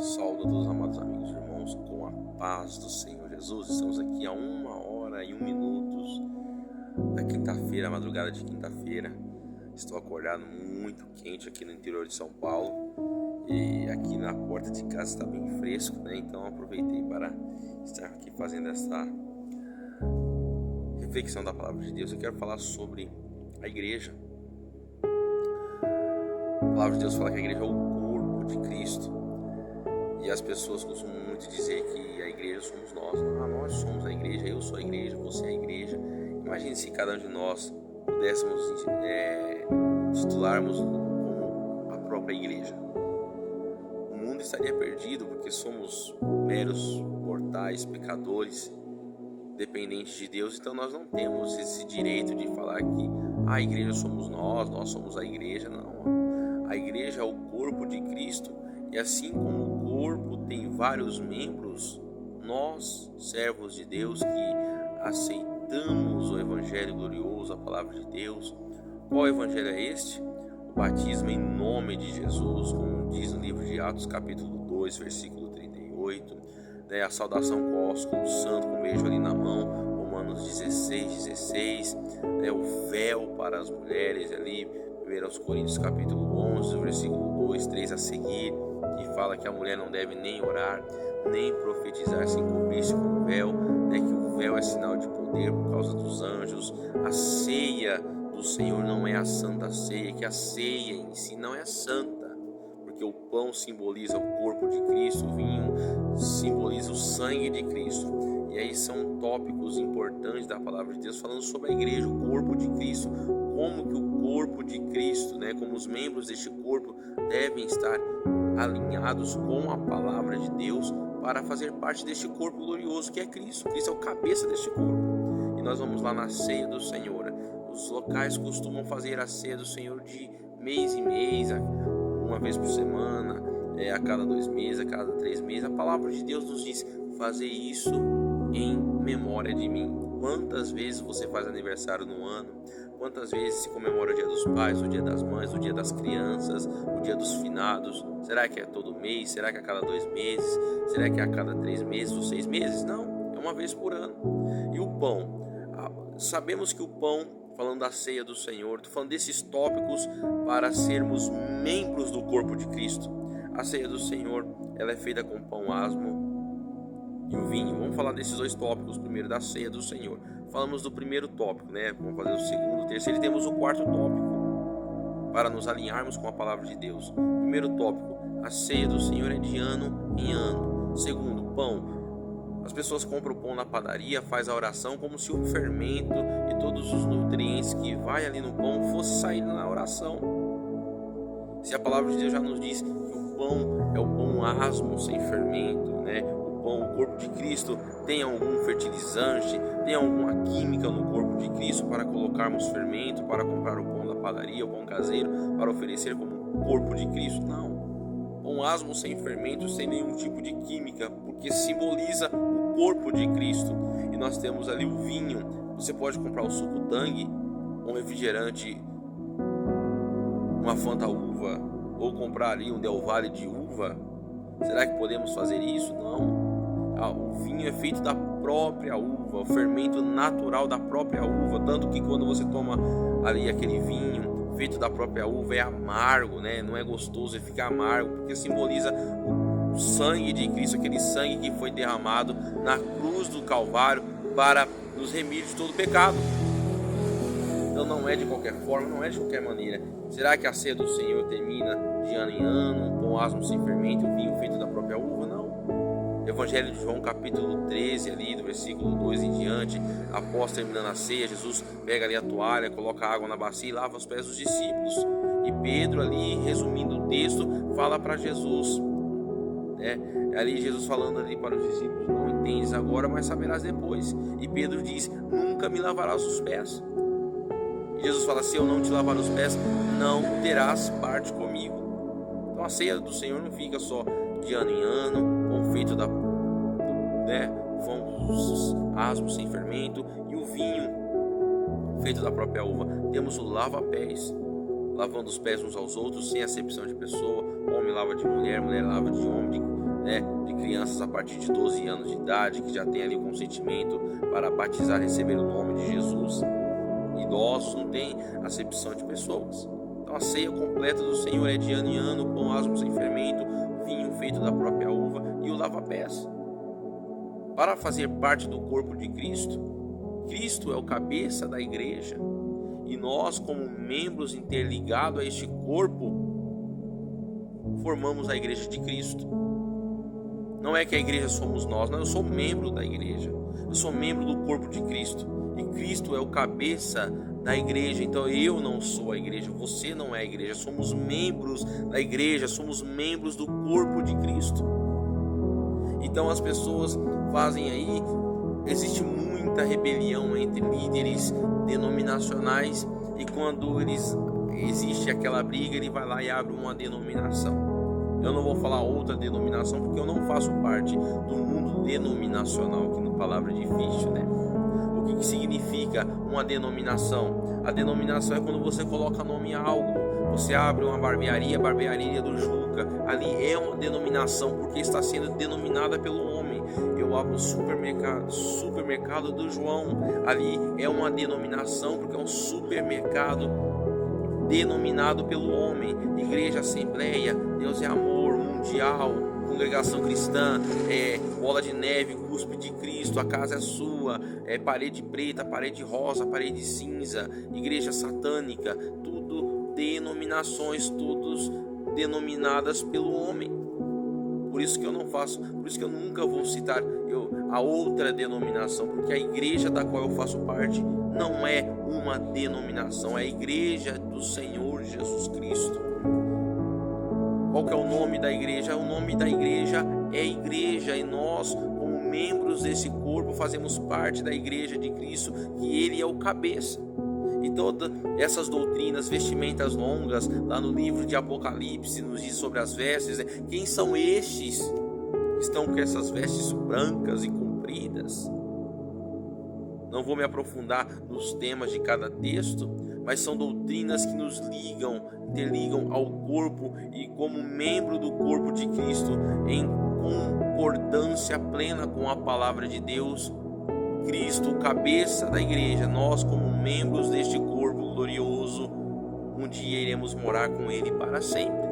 Saúde a todos, amados amigos e irmãos, com a paz do Senhor Jesus. Estamos aqui a 1h01 da quinta-feira, madrugada de quinta-feira. Estou acordado muito quente aqui no interior de São Paulo e aqui na porta de casa está bem fresco, né? Então aproveitei para estar aqui fazendo essa reflexão da palavra de Deus. Eu quero falar sobre a igreja. A palavra de Deus fala que a igreja é o corpo de Cristo. E as pessoas costumam muito dizer que a igreja somos nós. Nós somos a igreja, eu sou a igreja, você é a igreja. Imagine se cada um de nós pudéssemos titularmos como a própria igreja. O mundo estaria perdido porque somos meros mortais, pecadores, dependentes de Deus. Então nós não temos esse direito de falar que a igreja somos nós somos a igreja. Não, a igreja é o corpo de Cristo. E assim como o corpo tem vários membros, nós, servos de Deus, que aceitamos o Evangelho glorioso, a palavra de Deus. Qual Evangelho é este? O batismo em nome de Jesus, como diz no livro de Atos capítulo 2, versículo 38. A saudação com o ósculo santo, com um beijo ali na mão, Romanos 16. O véu para as mulheres ali, 1 Coríntios capítulo 11, versículo 2, 3 a seguir, que fala que a mulher não deve nem orar, nem profetizar sem cobrir-se com o véu, que o véu é sinal de poder por causa dos anjos. A ceia do Senhor não é a santa ceia, que a ceia em si não é santa, porque o pão simboliza o corpo de Cristo, o vinho simboliza o sangue de Cristo. E aí são tópicos importantes da palavra de Deus falando sobre a igreja, o corpo de Cristo, como que o corpo de Cristo, como os membros deste corpo devem estar alinhados com a palavra de Deus para fazer parte deste corpo glorioso que é Cristo. Cristo é o cabeça deste corpo. E nós vamos lá na ceia do Senhor. Os locais costumam fazer a ceia do Senhor de mês em mês, uma vez por semana, a cada 2 meses, a cada 3 meses. A palavra de Deus nos diz: fazer isso em memória de mim. Quantas vezes você faz aniversário no ano? Quantas vezes se comemora o dia dos pais, o dia das mães, o dia das crianças, o dia dos finados? Será que é todo mês? Será que é a cada 2 meses? Será que é a cada 3 meses ou 6 meses? Não, é uma vez por ano. E o pão? Sabemos que o pão, falando da ceia do Senhor, estou falando desses tópicos para sermos membros do corpo de Cristo. A ceia do Senhor, ela é feita com pão asmo e o vinho. Vamos falar desses 2 tópicos primeiro, da ceia do Senhor. Falamos do primeiro tópico, Vamos fazer o segundo, o terceiro, e temos o 4º tópico para nos alinharmos com a palavra de Deus. Primeiro tópico: a ceia do Senhor é de ano em ano. Segundo, pão. As pessoas compram o pão na padaria, faz a oração como se o fermento e todos os nutrientes que vai ali no pão fosse sair na oração. Se a palavra de Deus já nos diz que o pão é o pão asmo, sem fermento, o corpo de Cristo tem algum fertilizante, tem alguma química no corpo de Cristo para colocarmos fermento, para comprar o pão da padaria, o pão caseiro, para oferecer como corpo de Cristo? Não. Pão asmo sem fermento, sem nenhum tipo de química, porque simboliza o corpo de Cristo. E nós temos ali o vinho. Você pode comprar o suco Tang, um refrigerante, uma Fanta uva, ou comprar ali um Del Valle de uva. Será que podemos fazer isso? Não. O vinho é feito da própria uva, o fermento natural da própria uva, tanto que quando você toma ali aquele vinho feito da própria uva é amargo, não é gostoso, ele fica amargo, porque simboliza o sangue de Cristo, aquele sangue que foi derramado na cruz do Calvário para nos remir de todo pecado. Então não é de qualquer forma, não é de qualquer maneira. Será que a ceia do Senhor termina de ano em ano, um pão asmo sem fermento, um vinho feito da própria uva? Não. Evangelho de João capítulo 13 ali, do versículo 2 em diante, após terminando a ceia, Jesus pega ali a toalha, coloca água na bacia e lava os pés dos discípulos. E Pedro ali, resumindo o texto, fala para Jesus, ali Jesus falando ali para os discípulos: não entendes agora, mas saberás depois. E Pedro diz: nunca me lavarás os pés. E Jesus fala: se eu não te lavar os pés, não terás parte comigo. Então a ceia do Senhor não fica só de ano em ano, pão feito da pão asmo sem fermento e o vinho feito da própria uva. Temos o lava-pés, lavando os pés uns aos outros, sem acepção de pessoa. Homem lava de mulher, mulher lava de homem, né, de crianças a partir de 12 anos de idade, que já tem ali o consentimento para batizar, receber o nome de Jesus. Idosos não têm acepção de pessoas. Então a ceia completa do Senhor é de ano em ano, pão asmo sem fermento, vinho feito da própria uva e o lava-pés. Para fazer parte do corpo de Cristo, Cristo é o cabeça da igreja, e nós, como membros interligados a este corpo, formamos a igreja de Cristo. Não é que a igreja somos nós, não, eu sou membro da igreja, eu sou membro do corpo de Cristo, e Cristo é o cabeça da igreja. Então eu não sou a igreja, você não é a igreja, somos membros da igreja, somos membros do corpo de Cristo. Então as pessoas fazem aí, existe muita rebelião entre líderes denominacionais, e quando existe aquela briga, ele vai lá e abre uma denominação. Eu não vou falar outra denominação, porque eu não faço parte do mundo denominacional, que na palavra é difícil, né? O que significa uma denominação? A denominação é quando você coloca nome a algo. Você abre uma barbearia, a barbearia do Juca, ali é uma denominação, porque está sendo denominada pelo homem. Eu abro o supermercado do João, ali é uma denominação, porque é um supermercado denominado pelo homem. Igreja, Assembleia, Deus é Amor, Mundial, Congregação Cristã, Bola de Neve, Cuspe de Cristo, A Casa é Sua, Parede Preta, Parede Rosa, Parede Cinza, Igreja Satânica, tudo denominações, todos denominadas pelo homem. Por isso que eu não faço, por isso que eu nunca vou citar a outra denominação, porque a igreja da qual eu faço parte não é uma denominação, é a igreja do Senhor Jesus Cristo. Qual que é o nome da igreja? O nome da igreja é igreja, e nós, como membros desse corpo, fazemos parte da igreja de Cristo, que Ele é o cabeça. E todas essas doutrinas, vestimentas longas, lá no livro de Apocalipse, nos diz sobre as vestes, né? Quem são estes que estão com essas vestes brancas e compridas? Não vou me aprofundar nos temas de cada texto, mas são doutrinas que nos interligam ao corpo, e como membro do corpo de Cristo, em concordância plena com a palavra de Deus, Cristo, cabeça da igreja, nós como membros deste corpo glorioso, um dia iremos morar com Ele para sempre.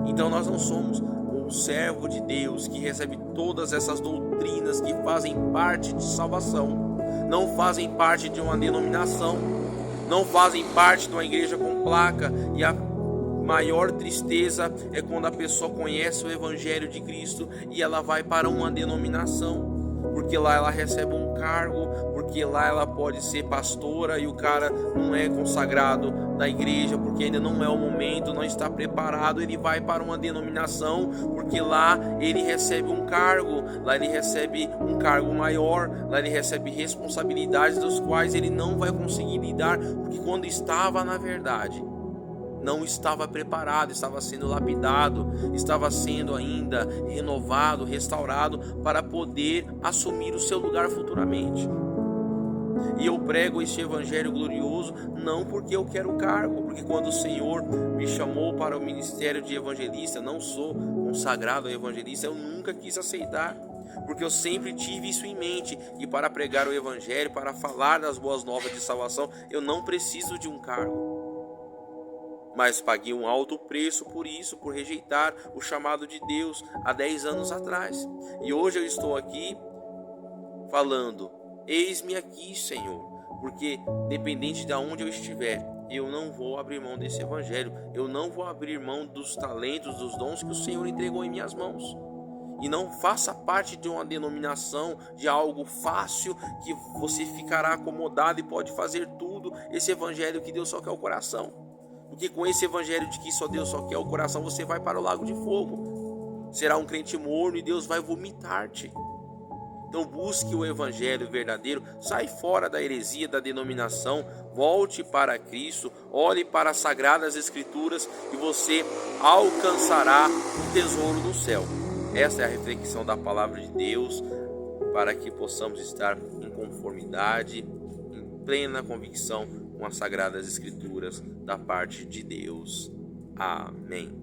Então nós não somos o servo de Deus que recebe todas essas doutrinas que fazem parte de salvação, não fazem parte de uma denominação, não fazem parte de uma igreja com placa. E a maior tristeza é quando a pessoa conhece o Evangelho de Cristo e ela vai para uma denominação, porque lá ela recebe um cargo, porque lá ela pode ser pastora, e o cara não é consagrado da igreja, porque ainda não é o momento, não está preparado. Ele vai para uma denominação, porque lá ele recebe um cargo, lá ele recebe um cargo maior, lá ele recebe responsabilidades das quais ele não vai conseguir lidar, porque quando estava na verdade não estava preparado, estava sendo lapidado, estava sendo ainda renovado, restaurado, para poder assumir o seu lugar futuramente. E eu prego este evangelho glorioso não porque eu quero cargo, porque quando o Senhor me chamou para o ministério de evangelista, eu não sou consagrado a evangelista, eu nunca quis aceitar, porque eu sempre tive isso em mente, e para pregar o evangelho, para falar das boas novas de salvação, eu não preciso de um cargo. Mas paguei um alto preço por isso, por rejeitar o chamado de Deus há 10 anos atrás. E hoje eu estou aqui falando: eis-me aqui, Senhor, porque dependente de onde eu estiver, eu não vou abrir mão desse evangelho, eu não vou abrir mão dos talentos, dos dons que o Senhor entregou em minhas mãos. E não faça parte de uma denominação, de algo fácil, que você ficará acomodado e pode fazer tudo. Esse evangelho que Deus só quer o coração. Porque com esse evangelho de que só Deus só quer o coração, você vai para o lago de fogo. Será um crente morno e Deus vai vomitar-te. Então busque o evangelho verdadeiro, sai fora da heresia, da denominação, volte para Cristo, olhe para as sagradas escrituras e você alcançará o tesouro do céu. Essa é a reflexão da palavra de Deus, para que possamos estar em conformidade, em plena convicção com as sagradas escrituras da parte de Deus. Amém.